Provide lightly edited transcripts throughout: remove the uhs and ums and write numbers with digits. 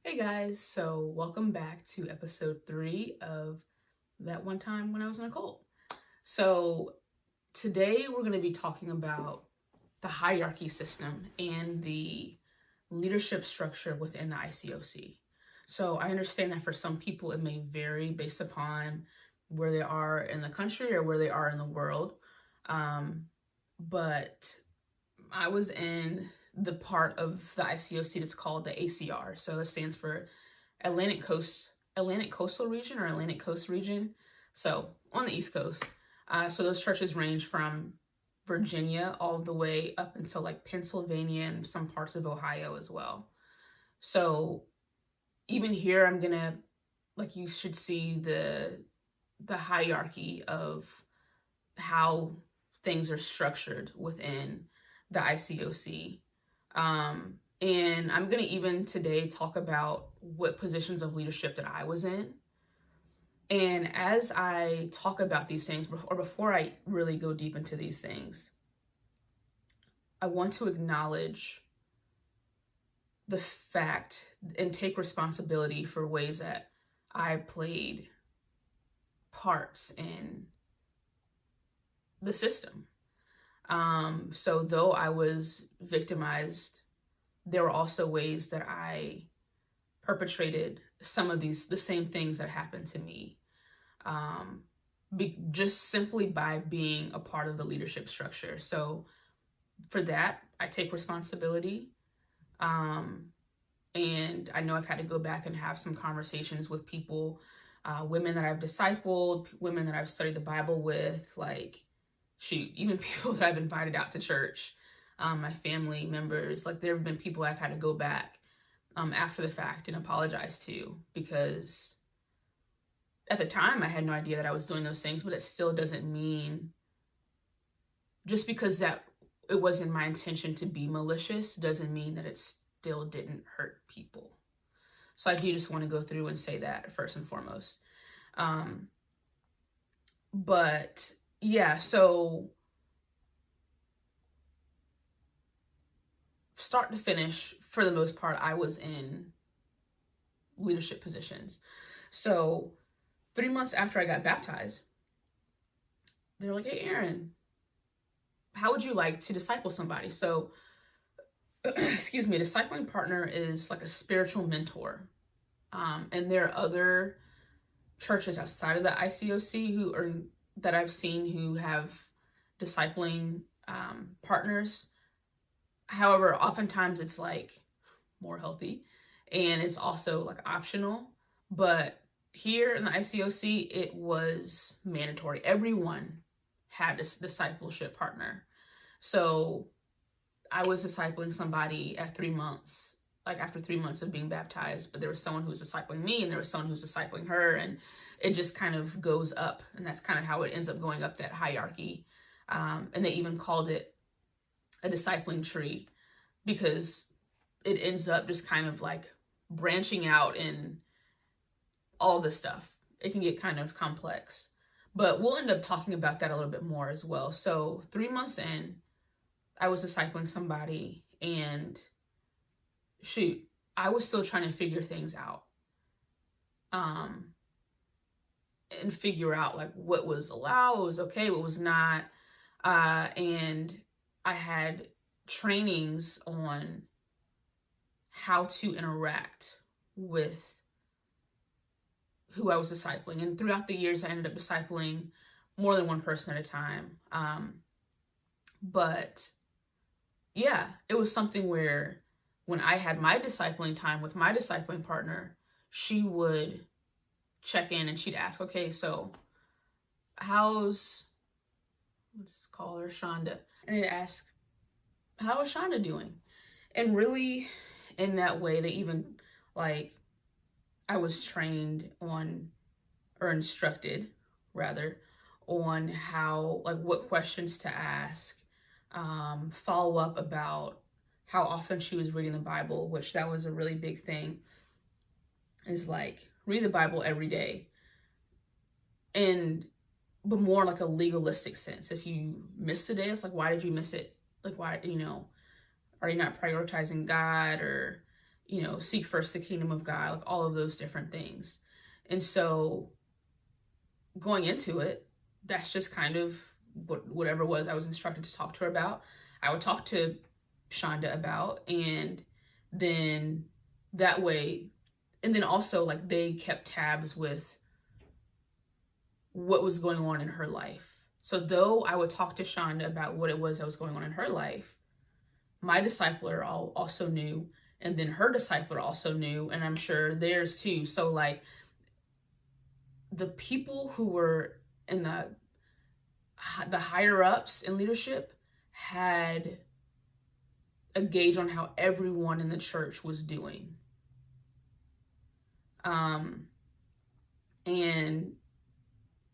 Hey guys, so welcome back to episode 3 of That One Time When I Was in a Cult. So today we're going to be talking about the hierarchy system and the leadership structure within the ICOC. So I understand that for some people it may vary based upon where they are in the country or where they are in the world. But I was in the part of the ICOC that's called the ACR. So that stands for Atlantic Coastal Region or Atlantic Coast Region. So on the East Coast. So those churches range from Virginia all the way up until like Pennsylvania and some parts of Ohio as well. So even here, I'm gonna, like, you should see the hierarchy of how things are structured within the ICOC. And I'm going to even today talk about what positions of leadership that I was in. And as I talk about these things, or before I really go deep into these things, I want to acknowledge the fact and take responsibility for ways that I played parts in the system. So though I was victimized, there were also ways that I perpetrated some of the same things that happened to me, just simply by being a part of the leadership structure. So for that, I take responsibility. And I know I've had to go back and have some conversations with people, women that I've discipled, women that I've studied the Bible with, like, even people that I've invited out to church, my family members. Like, there have been people I've had to go back after the fact and apologize to, because at the time I had no idea that I was doing those things, but it still doesn't mean, just because that it wasn't my intention to be malicious, doesn't mean that it still didn't hurt people. So I do just want to go through and say that first and foremost. But yeah, so start to finish, for the most part, I was in leadership positions. So 3 months after I got baptized, they were like, "Hey, Aaron, how would you like to disciple somebody?" So, excuse me, a discipling partner is like a spiritual mentor. And there are other churches outside of the ICOC that I've seen who have discipling partners. However, oftentimes it's like more healthy and it's also like optional. But here in the ICOC, it was mandatory. Everyone had a discipleship partner. So I was discipling somebody at 3 months, like after 3 months of being baptized, but there was someone who was discipling me and there was someone who was discipling her, and it just kind of goes up, and that's kind of how it ends up going up that hierarchy. And they even called it a discipling tree, because it ends up just kind of like branching out in all this stuff. It can get kind of complex, but we'll end up talking about that a little bit more as well. So 3 months in, I was discipling somebody, and shoot, I was still trying to figure things out. And figure out like what was allowed, what was okay, what was not. And I had trainings on how to interact with who I was discipling. And throughout the years, I ended up discipling more than one person at a time. But yeah, it was something where when I had my discipling time with my discipling partner, she would check in and she'd ask, "Okay, so let's call her Shonda." And they'd ask, "How is Shonda doing?" And really, in that way, they even, like, I was trained on, or instructed rather, on how, like, what questions to ask, follow up about how often she was reading the Bible, which that was a really big thing, is like, read the Bible every day. But more like a legalistic sense. If you miss a day, it's like, why did you miss it? Like, why, are you not prioritizing God? Or, you know, seek first the kingdom of God, like all of those different things. And so going into it, that's just kind of whatever it was I was instructed to talk to her about, I would talk to Shonda about, and then that way, and then also like they kept tabs with what was going on in her life. So though I would talk to Shonda about what it was that was going on in her life, my discipler also knew, and then her discipler also knew, and I'm sure theirs too. So like the people who were in the higher ups in leadership had a gauge on how everyone in the church was doing. And,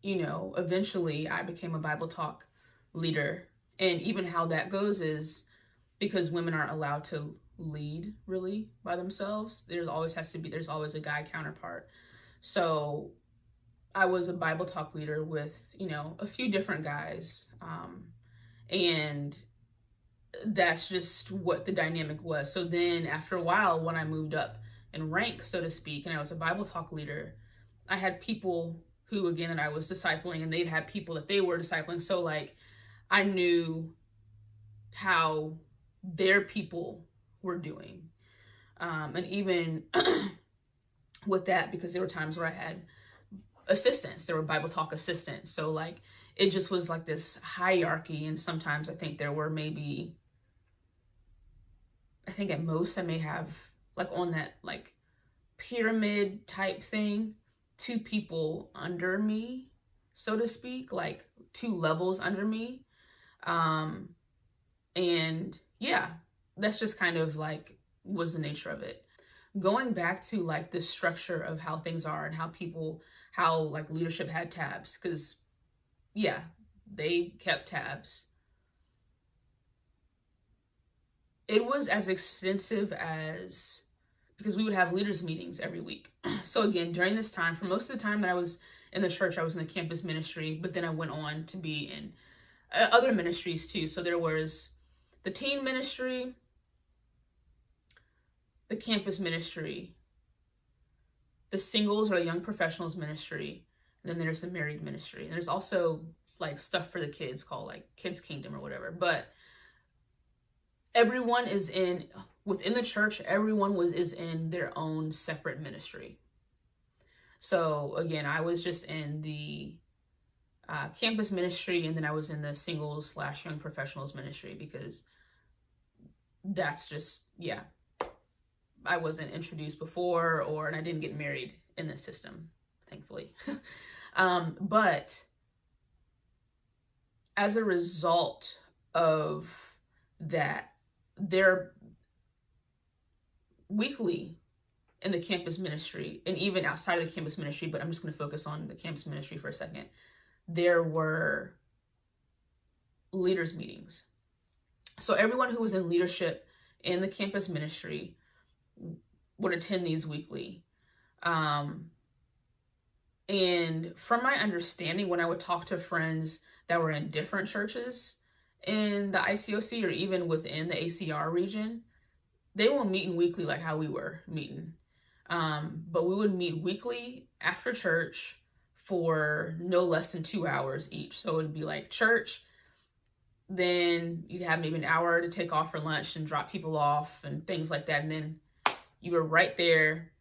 you know, eventually I became a Bible talk leader. And even how that goes is because women aren't allowed to lead really by themselves. There's always a guy counterpart. So I was a Bible talk leader with, you know, a few different guys. And that's just what the dynamic was. So then after a while, when I moved up in rank, so to speak, and I was a Bible talk leader, I had people who, again, that I was discipling, and they'd had people that they were discipling. So like, I knew how their people were doing. And even with that, because there were times where I had assistants, there were Bible talk assistants. So like, it just was like this hierarchy. And sometimes I think there were maybe, I think at most I may have like on that like pyramid type thing, 2 people under me, so to speak, like 2 levels under me. And yeah, that's just kind of like was the nature of it. Going back to like the structure of how things are and how like leadership had tabs, because yeah, they kept tabs. It was as extensive as, because we would have leaders meetings every week. So again, during this time, for most of the time that I was in the church, I was in the campus ministry, but then I went on to be in other ministries too. So there was the teen ministry, the campus ministry, the singles or the young professionals ministry, and then there's the married ministry. And there's also like stuff for the kids called like Kids Kingdom or whatever. But everyone is within the church, everyone is in their own separate ministry. So again, I was just in the campus ministry, and then I was in the singles / young professionals ministry, because that's just, yeah, I wasn't introduced before, and I didn't get married in this system, thankfully. But as a result of that, they're weekly in the campus ministry, and even outside of the campus ministry, but I'm just going to focus on the campus ministry for a second. There were leaders meetings. So everyone who was in leadership in the campus ministry would attend these weekly. And from my understanding, when I would talk to friends that were in different churches in the ICOC or even within the ACR region, they weren't meeting weekly like how we were meeting. But we would meet weekly after church for no less than 2 hours each. So it would be like church, then you'd have maybe an hour to take off for lunch and drop people off and things like that. And then you were right there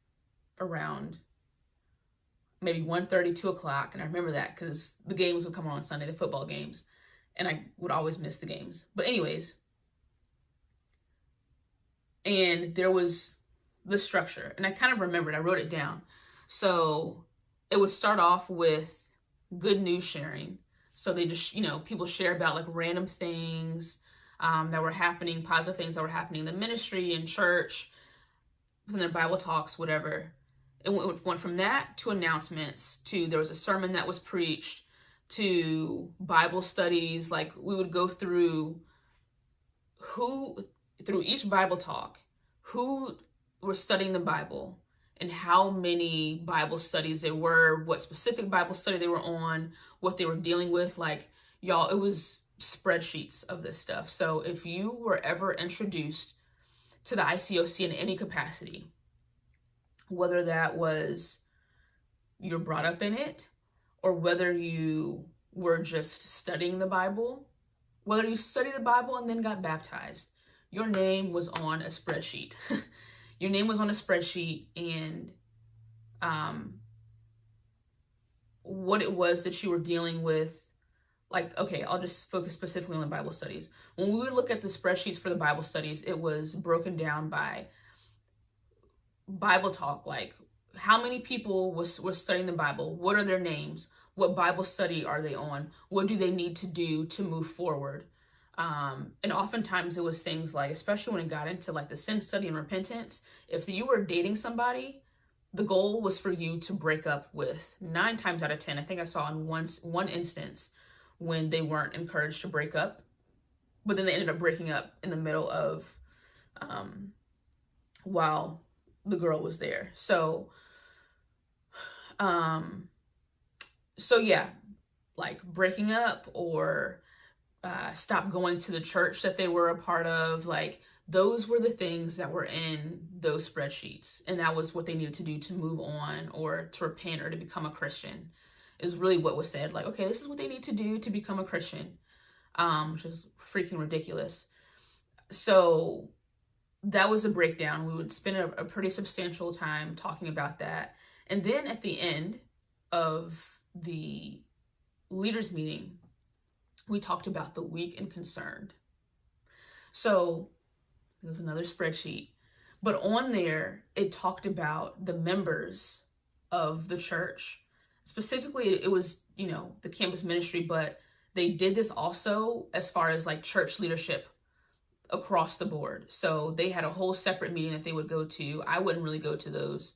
around maybe 1:30, 2 o'clock. And I remember that because the games would come on Sunday, the football games, and I would always miss the games. But anyways, and there was the structure, and I kind of remembered, I wrote it down. So it would start off with good news sharing. So they just, people share about like random things that were happening, positive things that were happening in the ministry, in church, within their Bible talks, whatever. It went from that to announcements, to there was a sermon that was preached, to Bible studies. Like we would go through each Bible talk, who were studying the Bible and how many Bible studies there were, what specific Bible study they were on, what they were dealing with. Like, y'all, it was spreadsheets of this stuff. So if you were ever introduced to the ICOC in any capacity, whether that was you're brought up in it, or whether you were just studying the Bible, whether you studied the Bible and then got baptized, your name was on a spreadsheet. Your name was on a spreadsheet, and what it was that you were dealing with. Like, okay, I'll just focus specifically on the Bible studies. When we would look at the spreadsheets for the Bible studies, it was broken down by Bible talk, like how many people were studying the Bible, what are their names, what Bible study are they on, what do they need to do to move forward. And oftentimes it was things like, especially when it got into like the sin study and repentance, if you were dating somebody, the goal was for you to break up with 9 times out of 10. I think I saw in one instance when they weren't encouraged to break up, but then they ended up breaking up in the middle of while the girl was there. So yeah, like breaking up or stop going to the church that they were a part of, like those were the things that were in those spreadsheets, and that was what they needed to do to move on or to repent or to become a Christian, is really what was said. Like, okay, this is what they need to do to become a Christian, which is freaking ridiculous. So that was a breakdown. We would spend a pretty substantial time talking about that. And then at the end of the leaders meeting, we talked about the weak and concerned. So there was another spreadsheet, but on there, it talked about the members of the church. Specifically, it was, the campus ministry, but they did this also as far as like church leadership across the board. So they had a whole separate meeting that they would go to. I wouldn't really go to those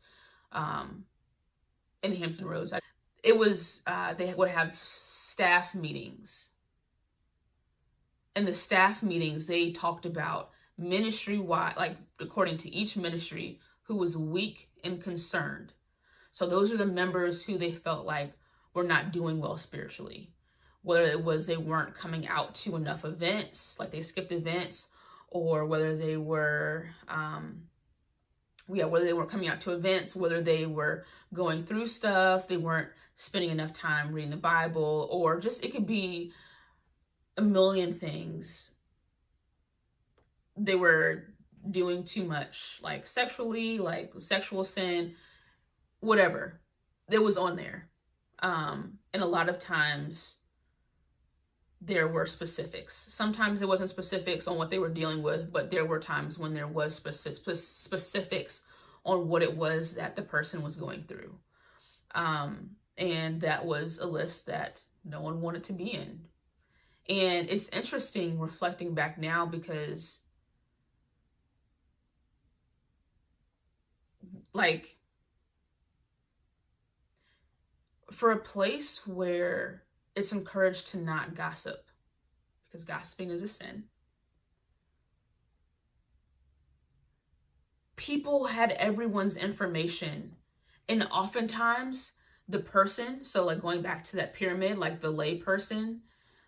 in Hampton Roads. It was, they would have staff meetings. In the staff meetings, they talked about ministry-wide, like according to each ministry, who was weak and concerned. So those are the members who they felt like were not doing well spiritually. Whether it was they weren't coming out to enough events, like they skipped events, or whether they were, whether they weren't coming out to events, whether they were going through stuff, they weren't spending enough time reading the Bible, or just, it could be a million things. They were doing too much, like sexually, like sexual sin, whatever. It was on there. And a lot of times there were specifics. Sometimes there wasn't specifics on what they were dealing with, but there were times when there was specifics on what it was that the person was going through. And that was a list that no one wanted to be in. And it's interesting reflecting back now, because like, for a place where it's encouraged to not gossip, because gossiping is a sin, people had everyone's information. And oftentimes the person, so like going back to that pyramid, like the lay person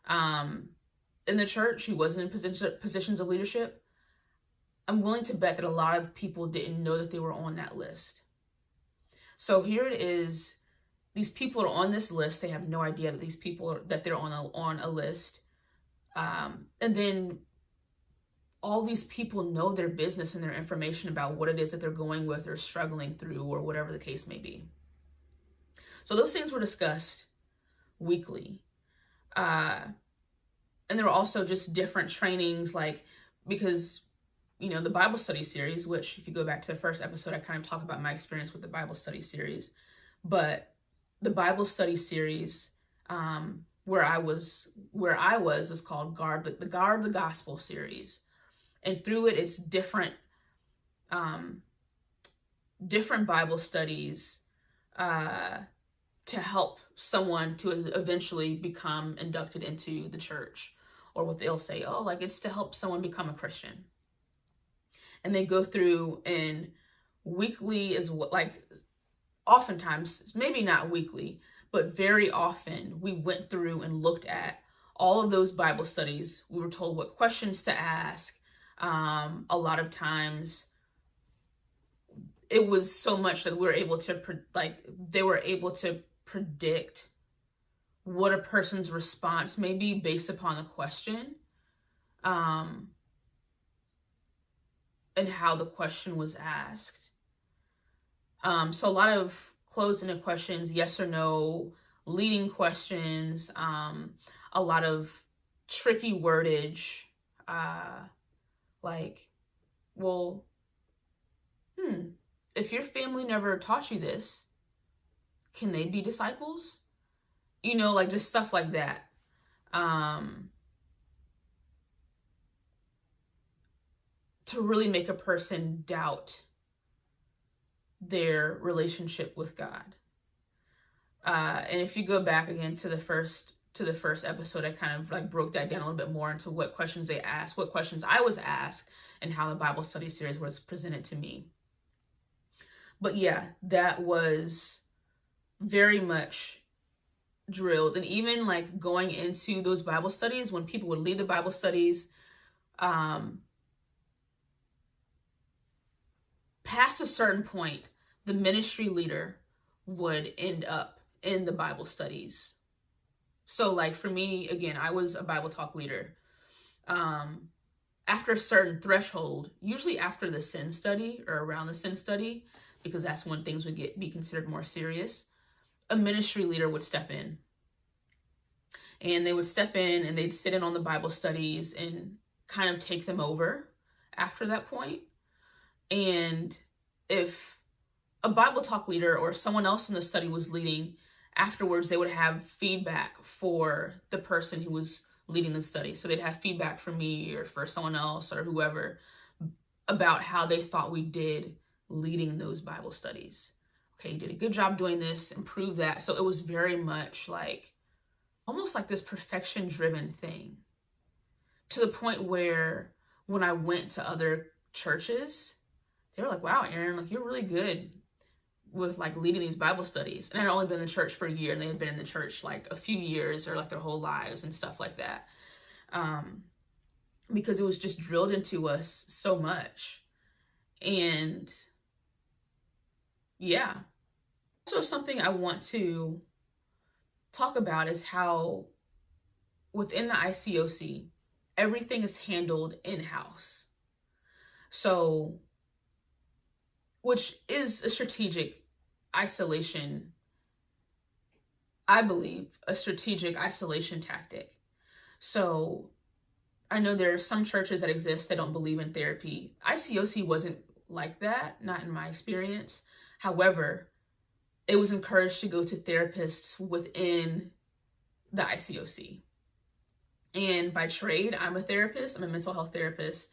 in the church who wasn't in positions of leadership, I'm willing to bet that a lot of people didn't know that they were on that list. So here it is. These people are on this list. They have no idea that these people that they're on a list. And then all these people know their business and their information about what it is that they're going with or struggling through, or whatever the case may be. So those things were discussed weekly. And there were also just different trainings, like, because, the Bible study series, which if you go back to the first episode, I kind of talk about my experience with the Bible study series, but the Bible study series, where I was is called Guard the Gospel series. And through it, it's different Bible studies, to help someone to eventually become inducted into the church, or what they'll say, oh, like it's to help someone become a Christian. And they go through, and weekly is what, like, oftentimes, maybe not weekly, but very often we went through and looked at all of those Bible studies. We were told what questions to ask. A lot of times it was so much that we were able to, they were able to predict what a person's response may be based upon the question, and how the question was asked. So a lot of closed-ended questions, yes or no, leading questions, a lot of tricky wordage, like, well, if your family never taught you this, can they be disciples? You know, like just stuff like that. To really make a person doubt their relationship with God. And if you go back again to the first episode, I kind of like broke that down a little bit more into what questions they asked, what questions I was asked, and how the Bible study series was presented to me. But yeah, that was very much drilled. And even like going into those Bible studies, when people would lead the Bible studies, past a certain point, the ministry leader would end up in the Bible studies. So like for me, again, I was a Bible talk leader. After a certain threshold, usually after the sin study or around the sin study, because that's when things would be considered more serious, a ministry leader would step in. And they would step in and they'd sit in on the Bible studies and kind of take them over after that point. And if a Bible talk leader or someone else in the study was leading, afterwards they would have feedback for the person who was leading the study. So they'd have feedback for me or for someone else or whoever about how they thought we did leading those Bible studies. Okay, you did a good job doing this, improve that. So it was very much like, almost like this perfection-driven thing, to the point where when I went to other churches, they were like, wow, Aaron, like you're really good with like leading these Bible studies. And I'd only been in the church for a year, and they had been in the church like a few years or like their whole lives and stuff like that. Because it was just drilled into us so much. And yeah. So something I want to talk about is how within the ICOC, everything is handled in-house. So, which is a strategic isolation, I believe, a strategic isolation tactic. So I know there are some churches that exist that don't believe in therapy. ICOC wasn't like that, not in my experience. However, it was encouraged to go to therapists within the ICOC. And by trade, I'm a therapist. I'm a mental health therapist.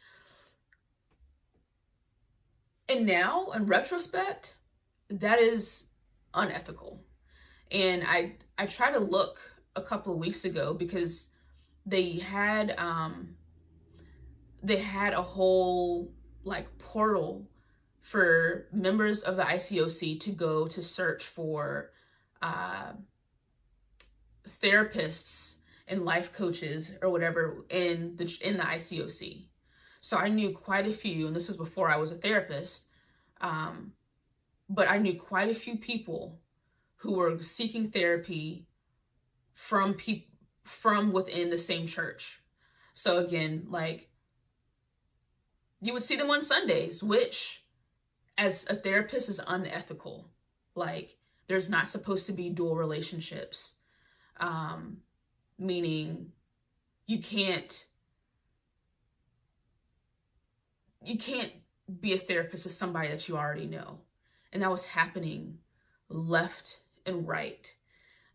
And now, in retrospect, that is unethical. And I tried to look a couple of weeks ago because they had a whole like portal for members of the ICOC to go to search for therapists and life coaches or whatever in the ICOC. So I knew quite a few, and this was before I was a therapist, but I knew quite a few people who were seeking therapy from within the same church. So again, like, you would see them on Sundays, which as a therapist is unethical. Like, there's not supposed to be dual relationships, meaning you can't be a therapist to somebody that you already know. And that was happening left and right.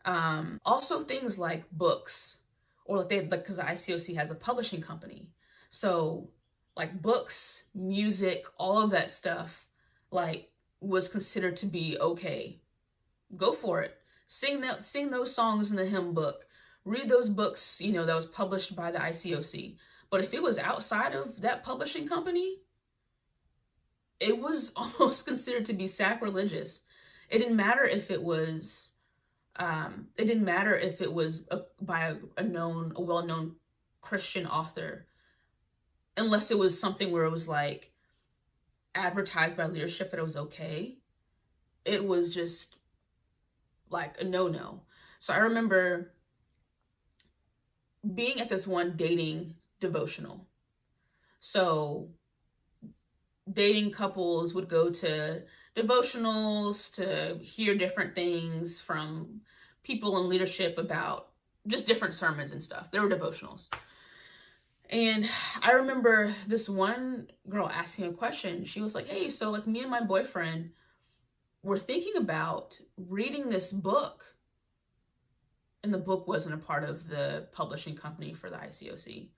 Also things like books, or because the ICOC has a publishing company. So like books, music, all of that stuff, like, was considered to be okay. Go for it. Sing those songs in the hymn book. Read those books, that was published by the ICOC. But if it was outside of that publishing company, it was almost considered to be sacrilegious. It didn't matter if it was by a well-known Christian author. unless it was something where it was like advertised by leadership that it was okay, it was just like a no-no. So I remember being at this one dating devotional. So dating couples would go to devotionals to hear different things from people in leadership about just different sermons and stuff. There were devotionals. And I remember this one girl asking a question. She was like, hey, so like me and my boyfriend were thinking about reading this book. And the book wasn't a part of the publishing company for the ICOC.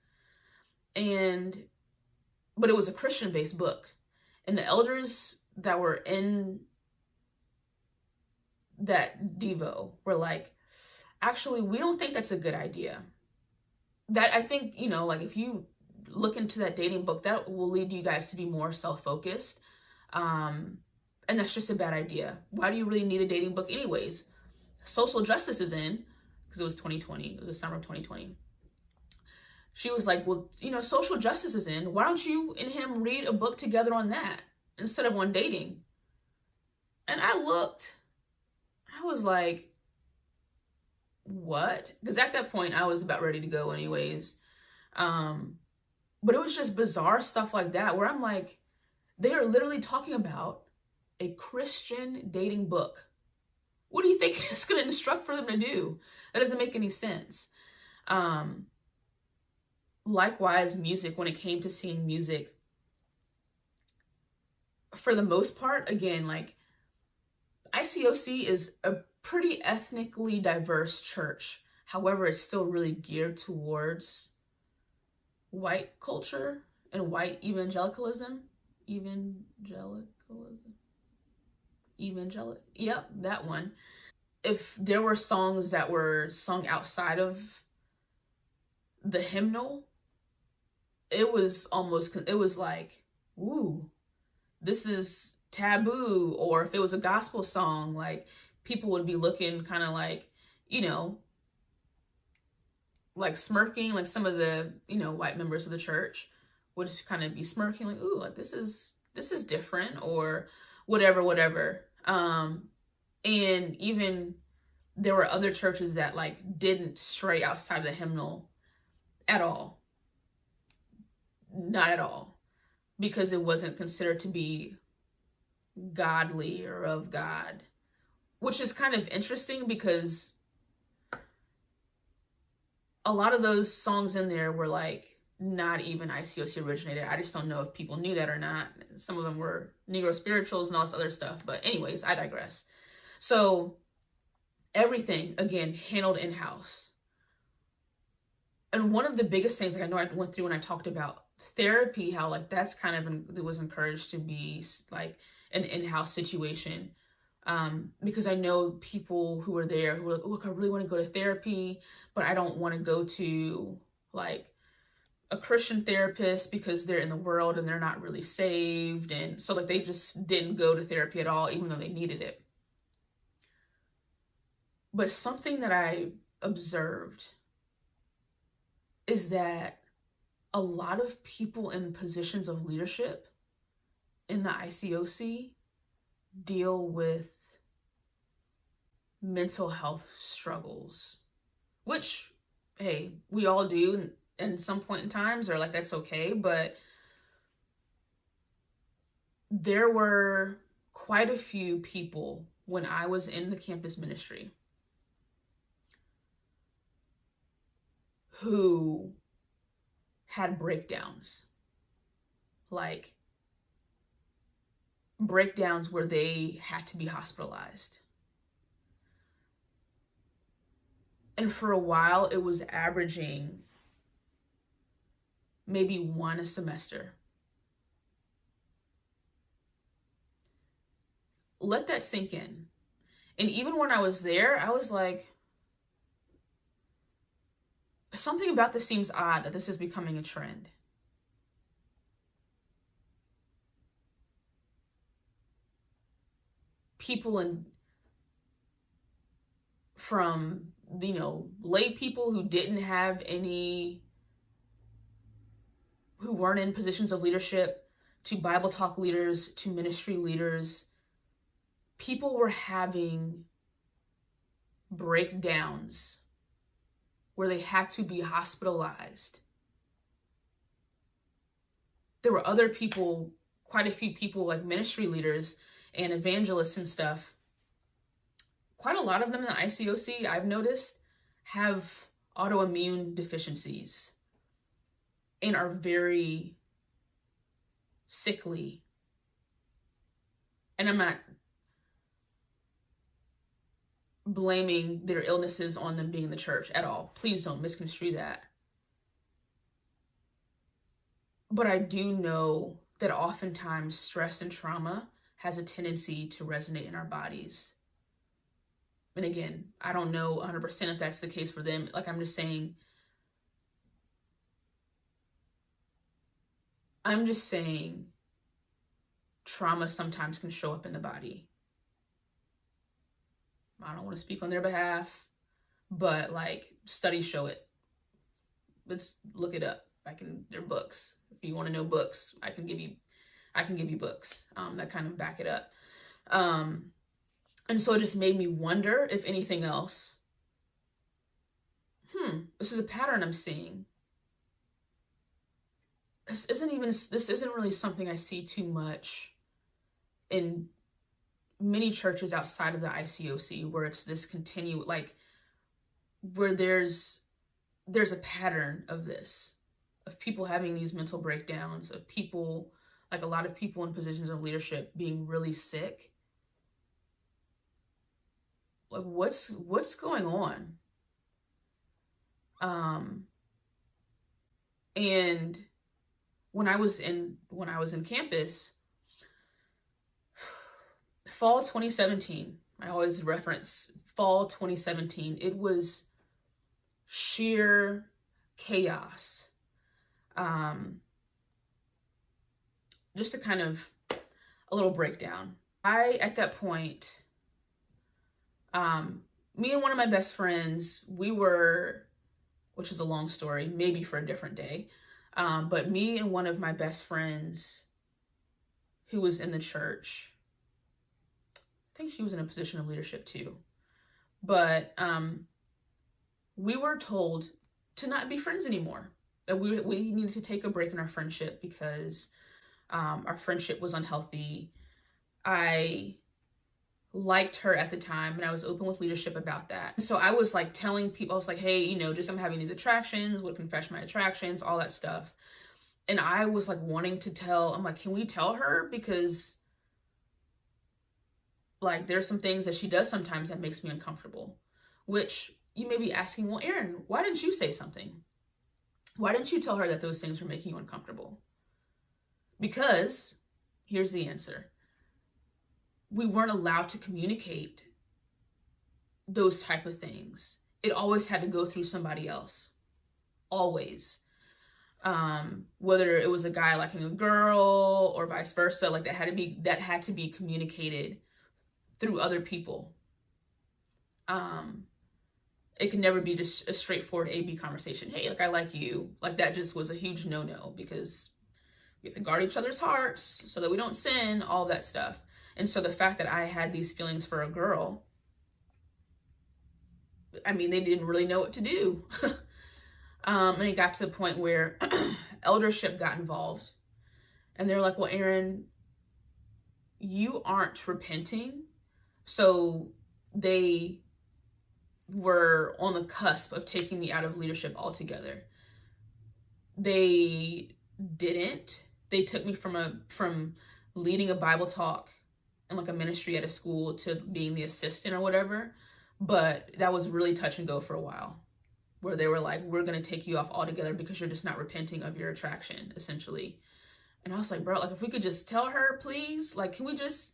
But it was a Christian-based book. And the elders that were in that Devo were like, actually, we don't think that's a good idea. That I think, you know, like if you look into that dating book, that will lead you guys to be more self-focused. And that's just a bad idea. Why do you really need a dating book anyways? Social justice is in, because it was 2020, it was the summer of 2020. She was like, well, you know, social justice is in. Why don't you and him read a book together on that instead of on dating? And I looked, I was like, what? Because at that point, I was about ready to go anyways. But it was just bizarre stuff like that where I'm like, they are literally talking about a Christian dating book. What do you think it's going to instruct for them to do? That doesn't make any sense. Likewise, music, when it came to singing music, for the most part, again, like ICOC is a pretty ethnically diverse church. However, it's still really geared towards white culture and white evangelicalism. Yep, that one. If there were songs that were sung outside of the hymnal, it was like, ooh, this is taboo. Or if it was a gospel song, like people would be looking kind of like, you know, like smirking, like some of the, you know, white members of the church would just kind of be smirking like, ooh, like this is different or whatever. And even there were other churches that like didn't stray outside of the hymnal at all. Not at all. Because it wasn't considered to be godly or of God. Which is kind of interesting because a lot of those songs in there were like not even ICOC originated. I just don't know if people knew that or not. Some of them were Negro spirituals and all this other stuff. But anyways, I digress. So everything, again, handled in-house. And one of the biggest things, like I know I went through when I talked about therapy, how like that's kind of, it was encouraged to be like an in-house situation. Because I know people who are there who are like, oh, look, I really want to go to therapy, but I don't want to go to like a Christian therapist because they're in the world and they're not really saved. And so like they just didn't go to therapy at all, even though they needed it. But something that I observed is that a lot of people in positions of leadership in the ICOC deal with mental health struggles, which, hey, we all do in some point in times, or like that's okay. But there were quite a few people when I was in the campus ministry who had breakdowns, like breakdowns where they had to be hospitalized. And for a while, it was averaging maybe one a semester. Let that sink in. And even when I was there, I was like, something about this seems odd, that this is becoming a trend. People from, you know, lay people who who weren't in positions of leadership to Bible talk leaders to ministry leaders, people were having breakdowns where they had to be hospitalized. There were other people, quite a few people like ministry leaders and evangelists and stuff. Quite a lot of them in the ICOC, I've noticed, have autoimmune deficiencies and are very sickly. And I'm not blaming their illnesses on them being in the church at all. Please don't misconstrue that. But I do know that oftentimes stress and trauma has a tendency to resonate in our bodies. And again, I don't know 100% if that's the case for them. Like, I'm just saying, trauma sometimes can show up in the body. I don't want to speak on their behalf, but like, studies show it. Let's look it up. There are books. If you want to know books, I can give you books that kind of back it up. And so it just made me wonder, if anything else, this is a pattern I'm seeing. This isn't really something I see too much in many churches outside of the ICOC, where it's this where there's a pattern of this, of people having these mental breakdowns, of people, like a lot of people in positions of leadership being really sick. Like, what's going on? And when I was in campus, fall 2017, I always reference fall 2017, it was sheer chaos. Just to kind of, a little breakdown. At that point, me and one of my best friends, which is a long story, maybe for a different day, but me and one of my best friends who was in the church, I think she was in a position of leadership too, but we were told to not be friends anymore, that we needed to take a break in our friendship because our friendship was unhealthy. I liked her at the time, and I was open with leadership about that. So I was like telling people, I was like, hey, just I'm having these attractions, would confess my attractions, all that stuff. And I was like wanting to I'm like, can we tell her? Because like, there's some things that she does sometimes that makes me uncomfortable, which you may be asking, well, Erin, why didn't you say something? Why didn't you tell her that those things were making you uncomfortable? Because here's the answer. We weren't allowed to communicate those type of things. It always had to go through somebody else. Always. Whether it was a guy liking a girl or vice versa, like that had to be communicated through other people. It could never be just a straightforward A-B conversation. Hey, like, I like you. Like, that just was a huge no-no, because we have to guard each other's hearts so that we don't sin, all that stuff. And so the fact that I had these feelings for a girl, I mean, they didn't really know what to do. And it got to the point where eldership got involved. And they're like, well, Erin, you aren't repenting. So they were on the cusp of taking me out of leadership altogether. They didn't. They took me from leading a Bible talk and like a ministry at a school to being the assistant or whatever. But that was really touch and go for a while, where they were like, we're going to take you off altogether because you're just not repenting of your attraction, essentially. And I was like, bro, like, if we could just tell her, please, like, can we just,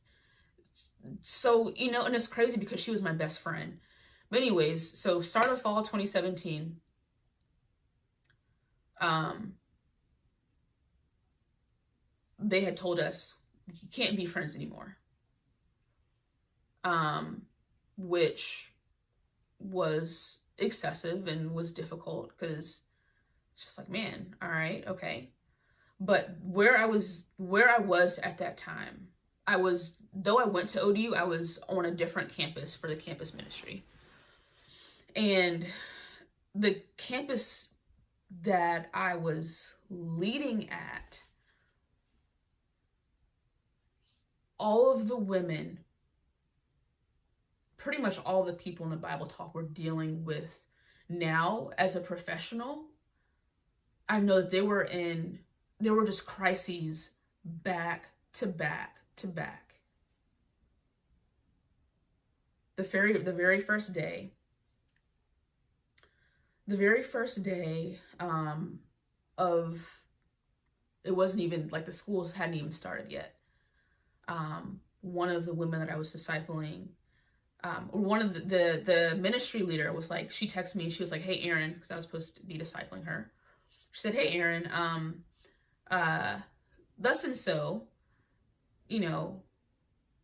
so, and it's crazy because she was my best friend. But anyways, so start of fall 2017, they had told us, you can't be friends anymore. Which was excessive and was difficult, because it's just like, man, all right, okay. But where I was at that time, though I went to ODU, I was on a different campus for the campus ministry. And the campus that I was leading at, all of the women, pretty much all the people in the Bible talk we're dealing with now as a professional, I know that there were just crises back to back to back. The very first day of, it wasn't even like the schools hadn't even started yet. One of the women that I was discipling, one of the ministry leader was like, she texted me, she was like, "Hey Erin," because I was supposed to be discipling her. She said, "Hey Erin, thus and so,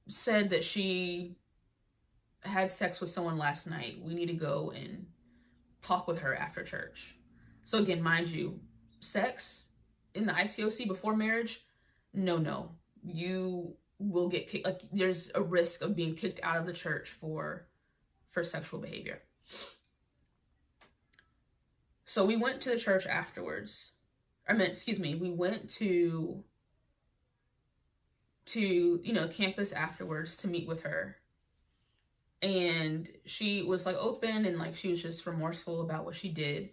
said that she had sex with someone last night. We need to go and talk with her after church." So again, mind you, sex in the ICOC before marriage, no. You will get kicked. Like, there's a risk of being kicked out of the church for sexual behavior. So we went to the church afterwards. We went to campus afterwards to meet with her. And she was like open, and like she was just remorseful about what she did.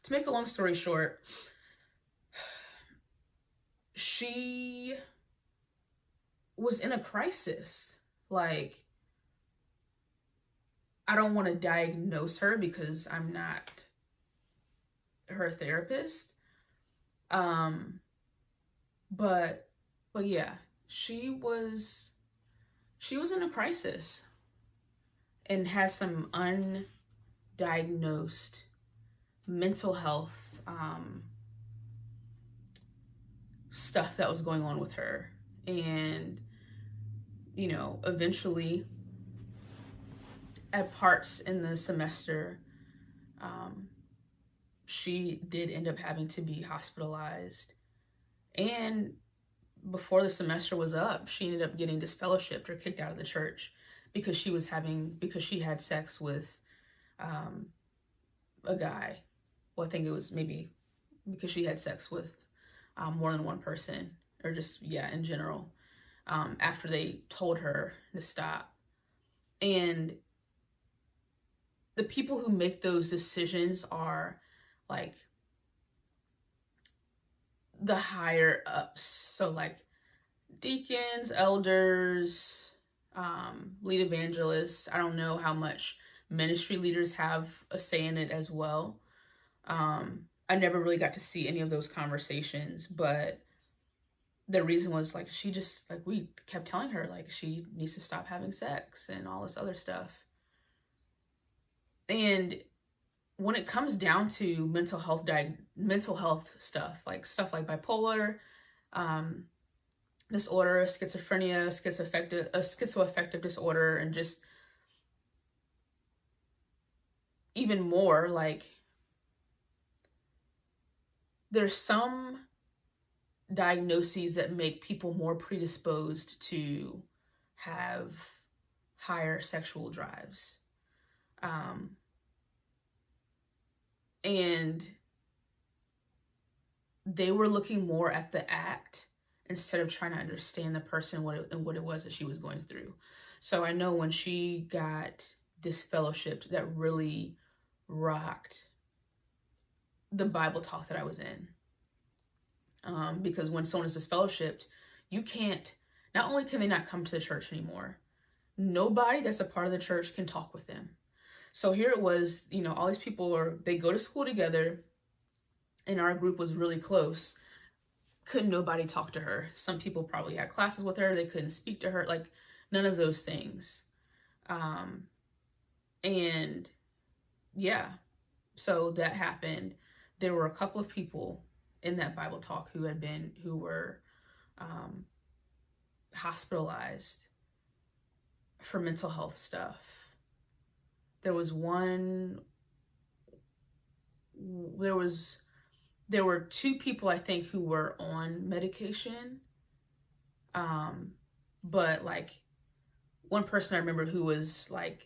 To make a long story short, she was in a crisis. Like, I don't want to diagnose her because I'm not her therapist. But yeah, she was in a crisis and had some undiagnosed mental health stuff that was going on with her. And eventually at parts in the semester, she did end up having to be hospitalized. And before the semester was up, she ended up getting disfellowshipped or kicked out of the church because she had sex with a guy. Well, I think it was maybe because she had sex with more than one person, or just, in general, after they told her to stop. And the people who make those decisions are like the higher ups. So like deacons, elders, lead evangelists. I don't know how much ministry leaders have a say in it as well. I never really got to see any of those conversations, but the reason was like, she just, like, we kept telling her like she needs to stop having sex and all this other stuff. And when it comes down to mental health stuff like bipolar disorder, schizophrenia, schizoaffective disorder, and just even more, like, there's some diagnoses that make people more predisposed to have higher sexual drives. And they were looking more at the act instead of trying to understand the person, what it was that she was going through. So I know when she got disfellowshipped, that really rocked the Bible talk that I was in. Because when someone is disfellowshipped, not only can they not come to the church anymore, nobody that's a part of the church can talk with them. So here it was, all these people they go to school together, and our group was really close. Couldn't nobody talk to her. Some people probably had classes with her. They couldn't speak to her, like none of those things. And yeah, so that happened. There were a couple of people in that Bible talk who were hospitalized for mental health stuff. There was there were 2 people, I think, who were on medication. But like one person I remember who was like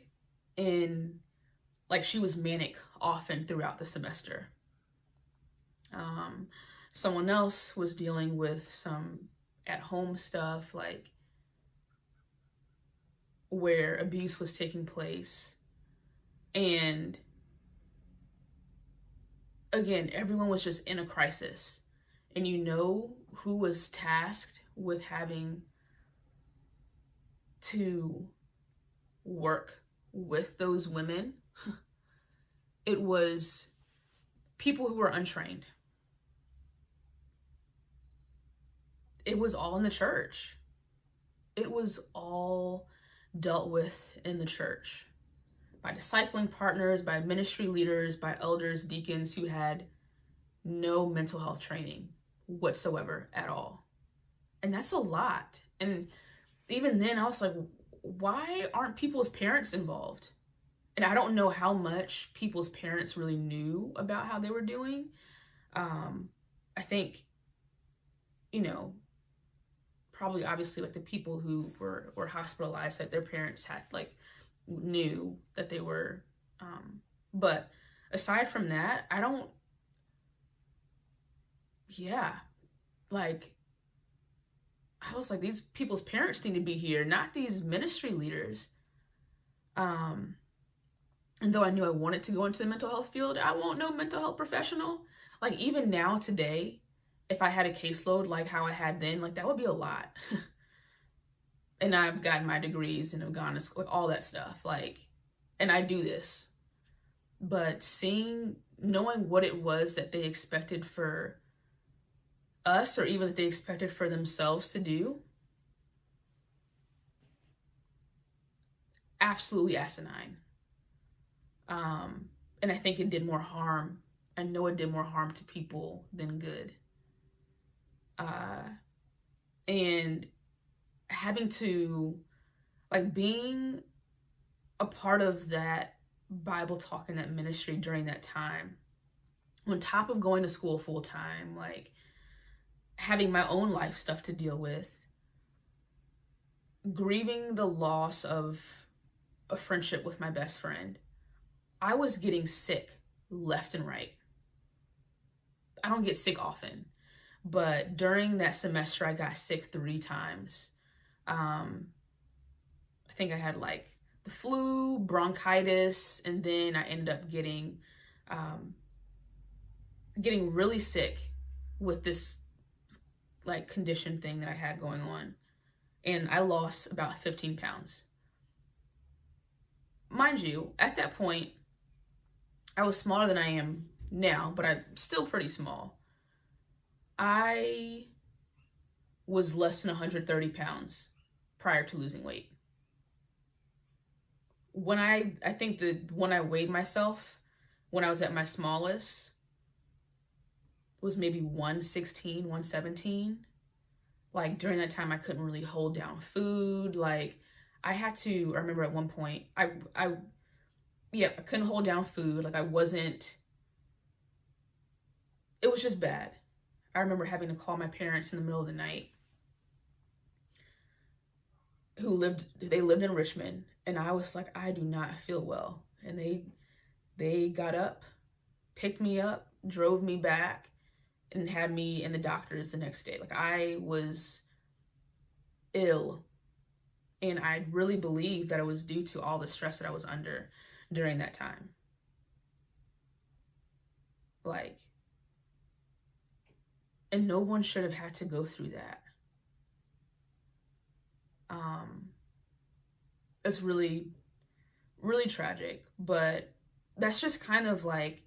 she was manic often throughout the semester. Someone else was dealing with some at-home stuff, like where abuse was taking place. And again, everyone was just in a crisis. And you know who was tasked with having to work with those women? It was people who were untrained. It was all in the church. It was all dealt with in the church by discipling partners, by ministry leaders, by elders, deacons who had no mental health training whatsoever at all. And that's a lot. And even then I was like, why aren't people's parents involved? And I don't know how much people's parents really knew about how they were doing. I think, you know, probably obviously like the people who were hospitalized, like their parents had like knew that they were, but aside from that, I was like, these people's parents need to be here, not these ministry leaders. And though I knew I wanted to go into the mental health field, I won't no mental health professional. Like even now today, if I had a caseload like how I had then, like that would be a lot. And I've gotten my degrees and have gone to school, like all that stuff, like, and I do this. But knowing what it was that they expected for us, or even that they expected for themselves to do, absolutely asinine. And I think it did more harm. I know it did more harm to people than good. And having to, like, being a part of that Bible talk and that ministry during that time, on top of going to school full time, like having my own life stuff to deal with, grieving the loss of a friendship with my best friend, I was getting sick left and right. I don't get sick often, but during that semester, I got sick 3 times. I think I had like the flu, bronchitis, and then I ended up getting really sick with this like condition thing that I had going on. And I lost about 15 pounds. Mind you, at that point, I was smaller than I am now, but I'm still pretty small. I was less than 130 pounds prior to losing weight. When I think that when I weighed myself, when I was at my smallest, was maybe 116, 117. Like during that time, I couldn't really hold down food. Like I remember at one point, I couldn't hold down food. Like it was just bad. I remember having to call my parents in the middle of the night, they lived in Richmond, and I was like, I do not feel well. And they got up, picked me up, drove me back, and had me in the doctor's the next day. Like I was ill, and I really believe that it was due to all the stress that I was under during that time. Like, and no one should have had to go through that. It's really, really tragic, but that's just kind of like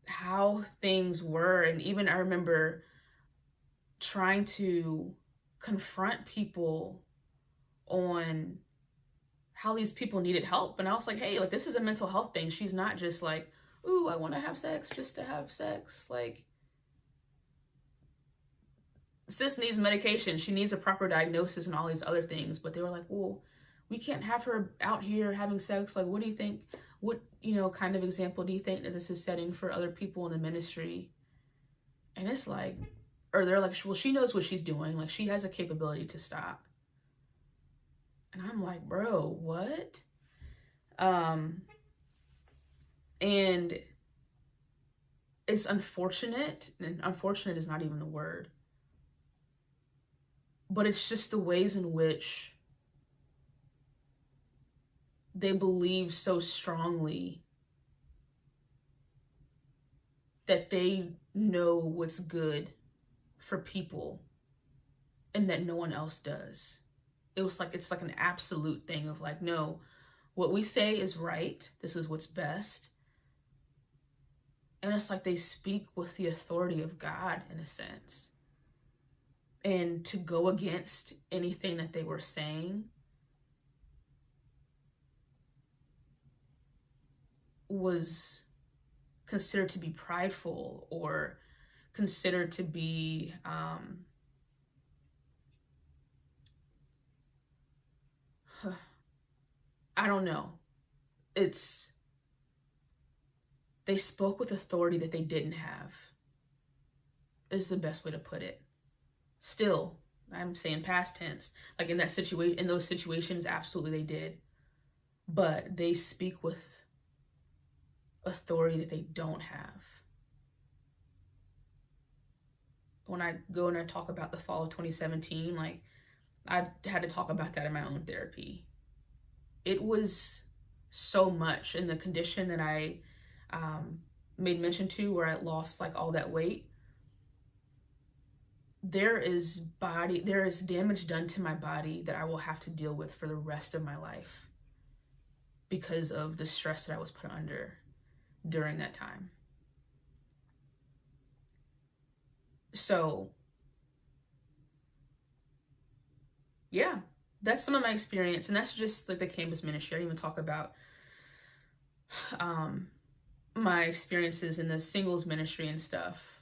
how things were. And even I remember trying to confront people on how these people needed help. And I was like, hey, like this is a mental health thing. She's not just like, ooh, I want to have sex just to have sex. Like, sis needs medication. She needs a proper diagnosis and all these other things. But they were like, well, we can't have her out here having sex. Like, what do you think? what, kind of example do you think that this is setting for other people in the ministry? And it's like, or they're like, well, she knows what she's doing. Like, she has a capability to stop. And I'm like, bro, what? And it's unfortunate, and unfortunate is not even the word, but it's just the ways in which they believe so strongly that they know what's good for people and that no one else does. It's like an absolute thing of like, no, what we say is right. This is what's best. And it's like they speak with the authority of God in a sense. And to go against anything that they were saying was considered to be prideful or considered to be I don't know. They spoke with authority that they didn't have, is the best way to put it. Still, I'm saying past tense. Like in those situations, absolutely they did. But they speak with authority that they don't have. When I go and I talk about the fall of 2017, like I've had to talk about that in my own therapy. It was so much in the condition that I made mention to, where I lost like all that weight. There is damage done to my body that I will have to deal with for the rest of my life because of the stress that I was put under during that time. So yeah, that's some of my experience, and that's just like the campus ministry. I didn't even talk about my experiences in the singles ministry and stuff.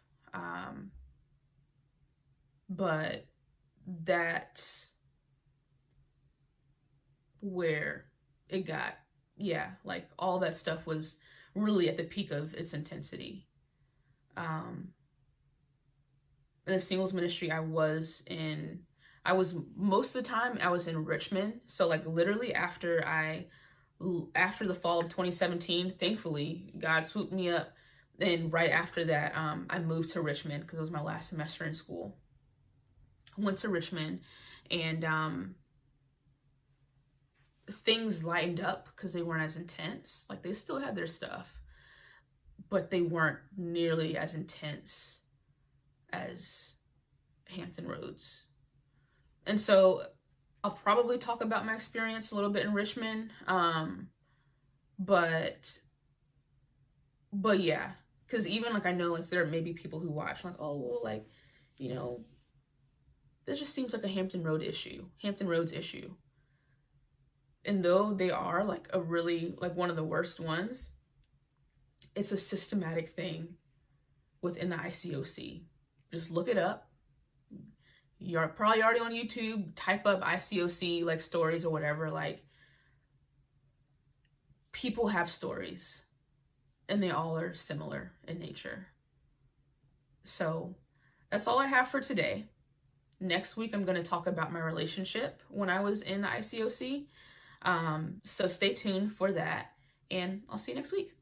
But that's where it got, like all that stuff was really at the peak of its intensity. In the singles ministry, most of the time I was in Richmond. So like literally after the fall of 2017, thankfully, God swooped me up. And right after that, I moved to Richmond because it was my last semester in school. Went to Richmond, and things lightened up because they weren't as intense. Like they still had their stuff, but they weren't nearly as intense as Hampton Roads. And so I'll probably talk about my experience a little bit in Richmond. But yeah, because even like I know like there may be people who watch like, oh, well, like, this just seems like a Hampton Roads issue. And though they are like a really like one of the worst ones, it's a systematic thing within the ICOC. Just look it up. You're probably already on YouTube, type up ICOC like stories or whatever. Like, people have stories and they all are similar in nature. So that's all I have for today. Next week, I'm going to talk about my relationship when I was in the ICOC. So stay tuned for that, and I'll see you next week.